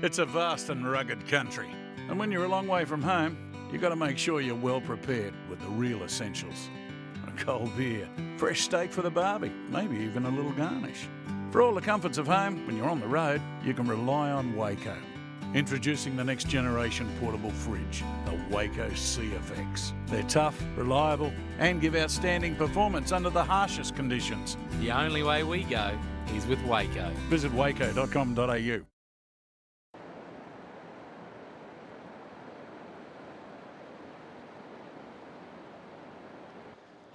It's a vast and rugged country, and when you're a long way from home, you've got to make sure you're well prepared with the real essentials. A cold beer, fresh steak for the barbie, maybe even a little garnish. For all the comforts of home, when you're on the road, you can rely on Waeco. Introducing the next generation portable fridge, the Waeco Cfx. They're tough, reliable, and give outstanding performance under the harshest conditions. The only way we go is with Waeco. Visit waeco.com.au.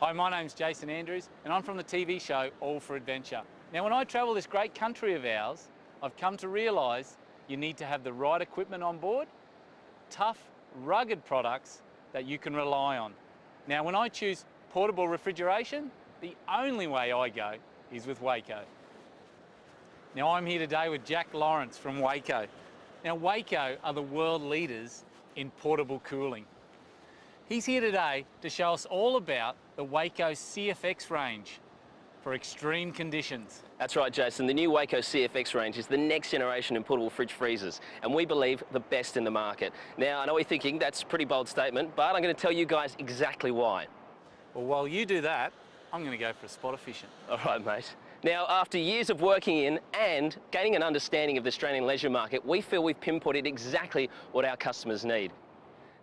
Hi, my name's Jason Andrews and I'm from the TV show All for Adventure. Now when I travel this great country of ours, I've come to realise you need to have the right equipment on board, tough, rugged products that you can rely on. Now when I choose portable refrigeration, the only way I go is with Waeco. Now I'm here today with Jack Lawrence from Waeco. Now Waeco are the world leaders in portable cooling. He's here today to show us all about the Waeco Cfx range for extreme conditions. That's right, Jason. The new Waeco Cfx range is the next generation in portable fridge freezers, and we believe the best in the market. Now, I know what you're thinking, that's a pretty bold statement, but I'm going to tell you guys exactly why. Well, while you do that, I'm going to go for a spot efficient. All right, mate. Now, after years of working in and gaining an understanding of the Australian leisure market, we feel we've pinpointed exactly what our customers need.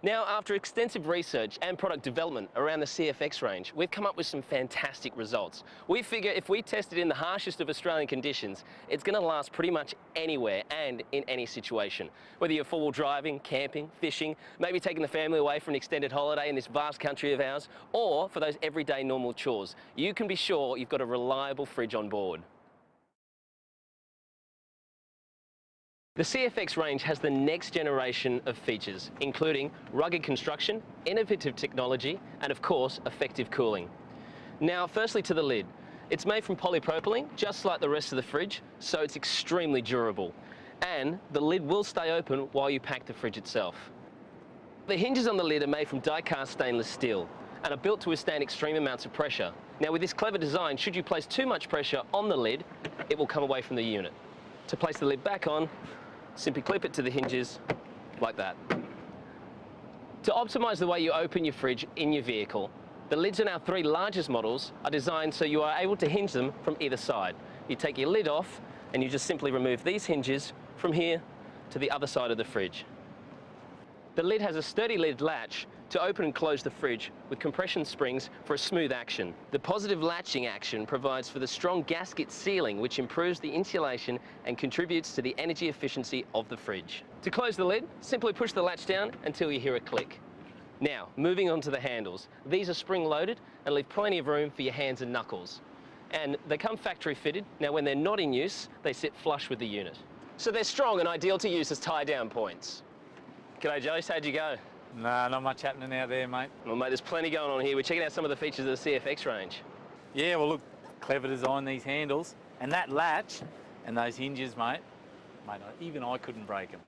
Now, after extensive research and product development around the Cfx range, we've come up with some fantastic results. We figure if we test it in the harshest of Australian conditions, it's going to last pretty much anywhere and in any situation. Whether you're four-wheel driving, camping, fishing, maybe taking the family away for an extended holiday in this vast country of ours, or for those everyday normal chores, you can be sure you've got a reliable fridge on board. The Cfx range has the next generation of features, including rugged construction, innovative technology, and of course, effective cooling. Now, firstly to the lid. It's made from polypropylene, just like the rest of the fridge, so it's extremely durable. And the lid will stay open while you pack the fridge itself. The hinges on the lid are made from die-cast stainless steel and are built to withstand extreme amounts of pressure. Now, with this clever design, should you place too much pressure on the lid, it will come away from the unit. To place the lid back on, simply clip it to the hinges, like that. To optimise the way you open your fridge in your vehicle, the lids on our three largest models are designed so you are able to hinge them from either side. You take your lid off and you just simply remove these hinges from here to the other side of the fridge. The lid has a sturdy lid latch to open and close the fridge with compression springs for a smooth action. The positive latching action provides for the strong gasket sealing, which improves the insulation and contributes to the energy efficiency of the fridge. To close the lid, simply push the latch down until you hear a click. Now, moving on to the handles. These are spring-loaded and leave plenty of room for your hands and knuckles. And they come factory fitted. Now, when they're not in use, they sit flush with the unit. So they're strong and ideal to use as tie-down points. G'day, Joe. How'd you go? Nah, not much happening out there, mate. Well, mate, there's plenty going on here. We're checking out some of the features of the Cfx range. Yeah, well, look, clever design, these handles, and that latch, and those hinges, mate, even I couldn't break them.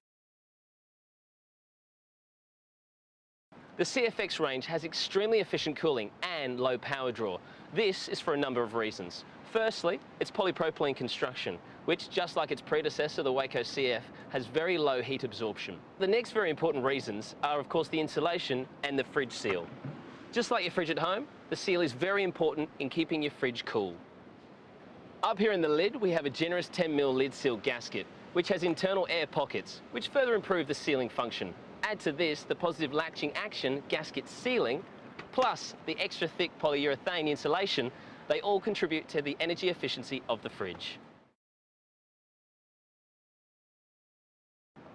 The Cfx range has extremely efficient cooling and low power draw. This is for a number of reasons. Firstly, it's polypropylene construction, which, just like its predecessor, the Waeco CF, has very low heat absorption. The next very important reasons are, of course, the insulation and the fridge seal. Just like your fridge at home, the seal is very important in keeping your fridge cool. Up here in the lid, we have a generous 10mm lid seal gasket, which has internal air pockets, which further improve the sealing function. Add to this the positive latching action gasket sealing, plus the extra thick polyurethane insulation. They all contribute to the energy efficiency of the fridge.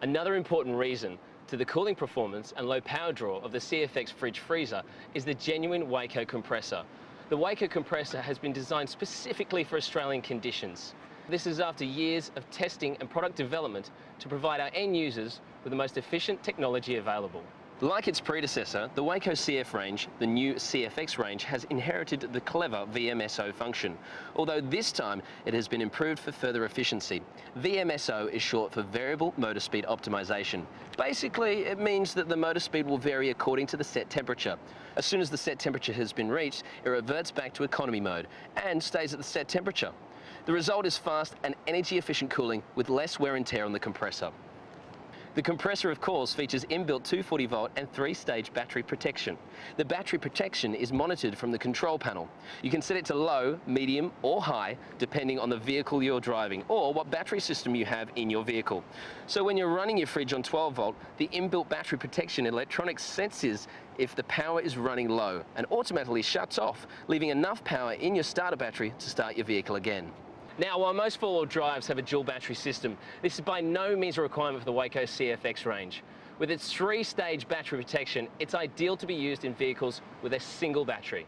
Another important reason to the cooling performance and low power draw of the Cfx fridge freezer is the genuine Waeco compressor. The Waeco compressor has been designed specifically for Australian conditions. This is after years of testing and product development to provide our end users with the most efficient technology available. Like its predecessor, the Waeco CF range, the new Cfx range, has inherited the clever VMSO function, although this time it has been improved for further efficiency. VMSO is short for Variable Motor Speed Optimization. Basically, it means that the motor speed will vary according to the set temperature. As soon as the set temperature has been reached, it reverts back to economy mode and stays at the set temperature. The result is fast and energy-efficient cooling with less wear and tear on the compressor. The compressor, of course, features inbuilt 240-volt and 3-stage battery protection. The battery protection is monitored from the control panel. You can set it to low, medium or high, depending on the vehicle you're driving or what battery system you have in your vehicle. So when you're running your fridge on 12-volt, the inbuilt battery protection electronics senses if the power is running low and automatically shuts off, leaving enough power in your starter battery to start your vehicle again. Now, while most four-wheel drives have a dual battery system, this is by no means a requirement for the Waeco Cfx range. With its 3-stage battery protection, it's ideal to be used in vehicles with a single battery.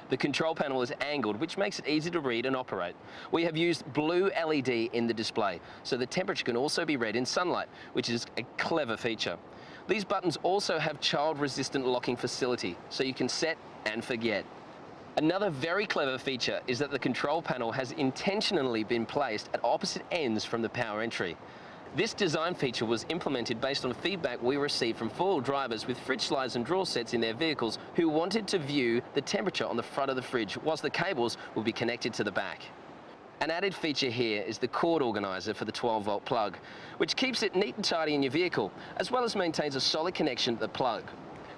The control panel is angled, which makes it easy to read and operate. We have used blue LED in the display, so the temperature can also be read in sunlight, which is a clever feature. These buttons also have child-resistant locking facility, so you can set and forget. Another very clever feature is that the control panel has intentionally been placed at opposite ends from the power entry. This design feature was implemented based on feedback we received from four-wheel drivers with fridge slides and drawer sets in their vehicles who wanted to view the temperature on the front of the fridge whilst the cables will be connected to the back. An added feature here is the cord organizer for the 12-volt plug, which keeps it neat and tidy in your vehicle, as well as maintains a solid connection to the plug.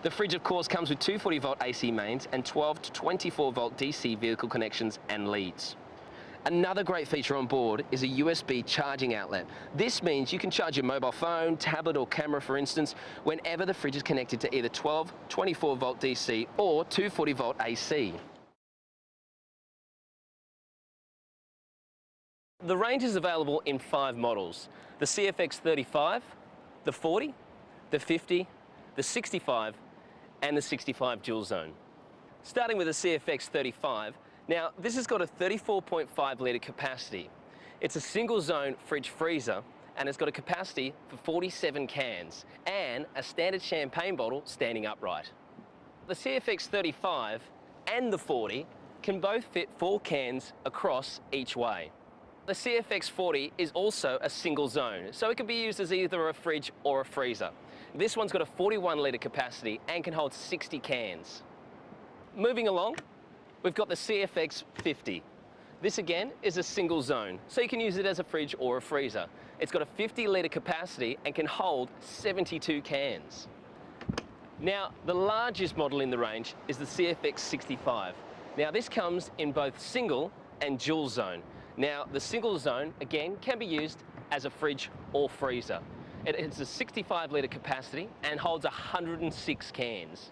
The fridge, of course, comes with 240-volt AC mains and 12 to 24-volt DC vehicle connections and leads. Another great feature on board is a USB charging outlet. This means you can charge your mobile phone, tablet or camera, for instance, whenever the fridge is connected to either 12, 24-volt DC or 240-volt AC. The range is available in 5 models: the CFX 35, the 40, the 50, the 65, and the 65 dual zone. Starting with the CFX 35, now this has got a 34.5 litre capacity. It's a single zone fridge freezer and it's got a capacity for 47 cans and a standard champagne bottle standing upright. The CFX 35 and the 40 can both fit 4 cans across each way. The CFX 40 is also a single zone, so it can be used as either a fridge or a freezer. This one's got a 41 litre capacity and can hold 60 cans. Moving along, we've got the CFX 50. This again is a single zone, so you can use it as a fridge or a freezer. It's got a 50 litre capacity and can hold 72 cans. Now, the largest model in the range is the CFX 65. Now, this comes in both single and dual zone. Now, the single zone, again, can be used as a fridge or freezer. It has a 65 litre capacity and holds 106 cans.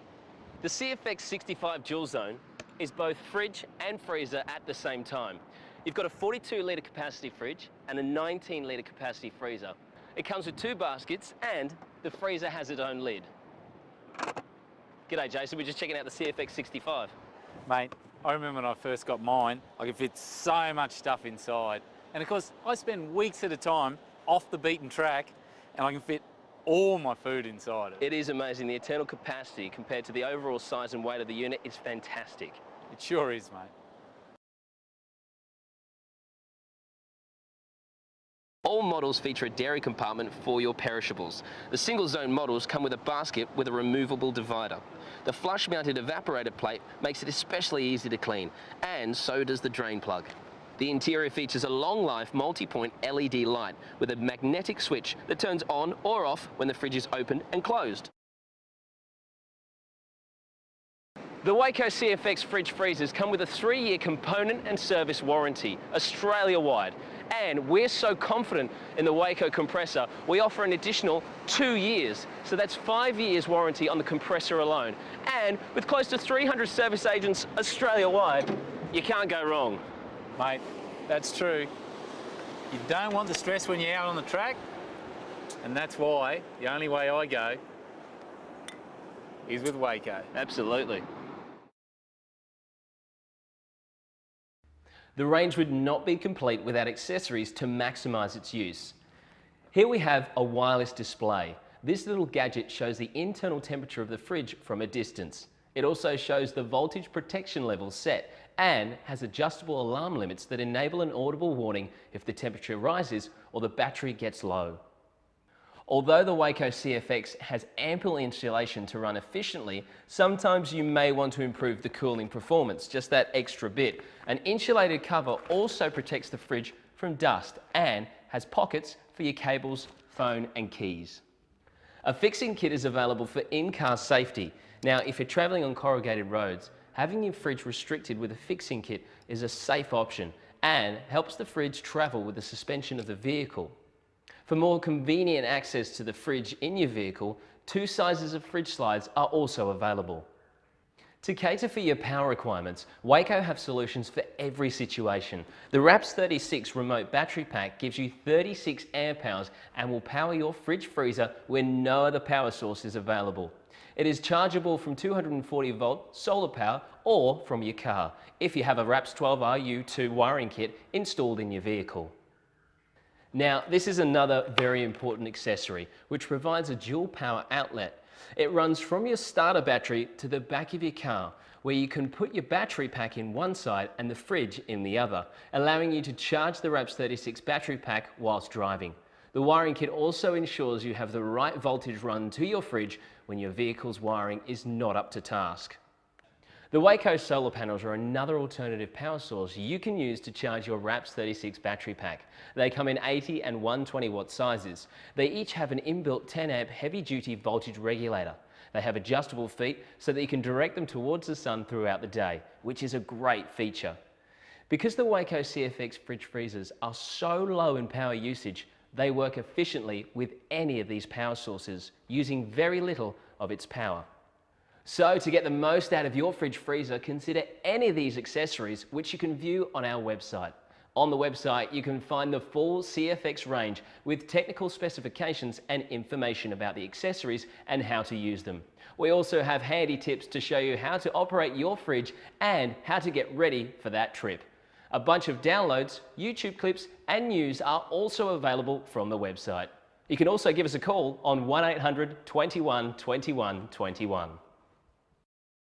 The CFX 65 dual zone is both fridge and freezer at the same time. You've got a 42 litre capacity fridge and a 19 litre capacity freezer. It comes with 2 baskets and the freezer has its own lid. G'day Jason, we're just checking out the CFX 65. Mate, I remember when I first got mine, I could fit so much stuff inside. And of course, I spend weeks at a time off the beaten track and I can fit all my food inside it. It is amazing. The internal capacity compared to the overall size and weight of the unit is fantastic. It sure is, mate. All models feature a dairy compartment for your perishables. The single zone models come with a basket with a removable divider. The flush mounted evaporator plate makes it especially easy to clean, and so does the drain plug. The interior features a long-life multi-point LED light with a magnetic switch that turns on or off when the fridge is opened and closed. The Waeco Cfx fridge freezers come with a 3-year component and service warranty, Australia-wide. And we're so confident in the Waeco compressor, we offer an additional 2 years. So that's 5 years warranty on the compressor alone. And with close to 300 service agents Australia-wide, you can't go wrong. Mate, that's true. You don't want the stress when you're out on the track, and that's why the only way I go is with Waeco. Absolutely. The range would not be complete without accessories to maximise its use. Here we have a wireless display. This little gadget shows the internal temperature of the fridge from a distance. It also shows the voltage protection level set and has adjustable alarm limits that enable an audible warning if the temperature rises or the battery gets low. Although the Waeco Cfx has ample insulation to run efficiently, sometimes you may want to improve the cooling performance, just that extra bit. An insulated cover also protects the fridge from dust and has pockets for your cables, phone and keys. A fixing kit is available for in-car safety. Now, if you're travelling on corrugated roads, having your fridge restricted with a fixing kit is a safe option and helps the fridge travel with the suspension of the vehicle. For more convenient access to the fridge in your vehicle, 2 sizes of fridge slides are also available. To cater for your power requirements, Waeco have solutions for every situation. The RAPS 36 remote battery pack gives you 36 amp hours and will power your fridge freezer when no other power source is available. It is chargeable from 240 volt solar power or from your car if you have a RAPS 12RU2 wiring kit installed in your vehicle. Now, this is another very important accessory which provides a dual power outlet. It runs from your starter battery to the back of your car, where you can put your battery pack in one side and the fridge in the other, allowing you to charge the RAPS 36 battery pack whilst driving. The wiring kit also ensures you have the right voltage run to your fridge when your vehicle's wiring is not up to task. The Waeco solar panels are another alternative power source you can use to charge your RAPS 36 battery pack. They come in 80 and 120 watt sizes. They each have an inbuilt 10 amp heavy duty voltage regulator. They have adjustable feet so that you can direct them towards the sun throughout the day, which is a great feature. Because the Waeco Cfx fridge freezers are so low in power usage, they work efficiently with any of these power sources, using very little of its power. So to get the most out of your fridge freezer, consider any of these accessories which you can view on our website. On the website you can find the full CFX range with technical specifications and information about the accessories and how to use them. We also have handy tips to show you how to operate your fridge and how to get ready for that trip. A bunch of downloads, YouTube clips and news are also available from the website. You can also give us a call on 1800 21 21 21.